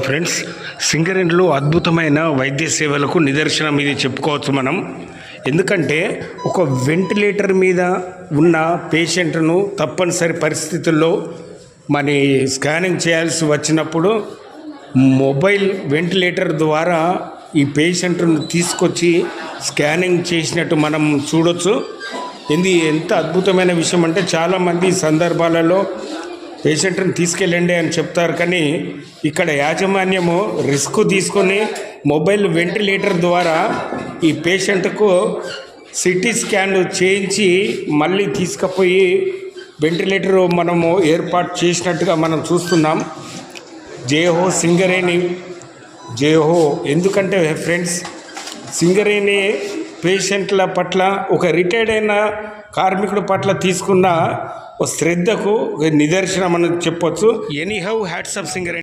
Friends, సింగరేణిలో అద్భుతమైన వైద్య సేవలకు నిదర్శనం ఇది చెప్పుకోవచ్చు మనం. ఎందుకంటే ఒక వెంటిలేటర్ మీద ఉన్న పేషెంట్ను తప్పనిసరి పరిస్థితుల్లో మరి స్కానింగ్ చేయాల్సి వచ్చినప్పుడు మొబైల్ వెంటిలేటర్ ద్వారా ఈ పేషెంట్ను తీసుకొచ్చి స్కానింగ్ చేసినట్టు మనం చూడొచ్చు. ఇది ఎంత అద్భుతమైన విషయం అంటే చాలామంది సందర్భాలలో పేషెంట్ని తీసుకెళ్ళండి అని చెప్తారు, కానీ ఇక్కడ యాజమాన్యము రిస్క్ తీసుకొని మొబైల్ వెంటిలేటర్ ద్వారా ఈ పేషెంట్కు సిటీ స్కాన్ చేయించి మళ్ళీ తీసుకుపోయి వెంటిలేటర్ మనము ఏర్పాటు చేసినట్టుగా మనం చూస్తున్నాం. జయహో సింగరేణి, జయహో. ఎందుకంటే ఫ్రెండ్స్, సింగరేణి పేషెంట్ల పట్ల, ఒక రిటైర్డ్ అయిన కార్మికుడి పట్ల తీసుకున్న శ్రద్ధకు నిదర్శనం అని చెప్పొచ్చు. Anyhow, hats off Singareni.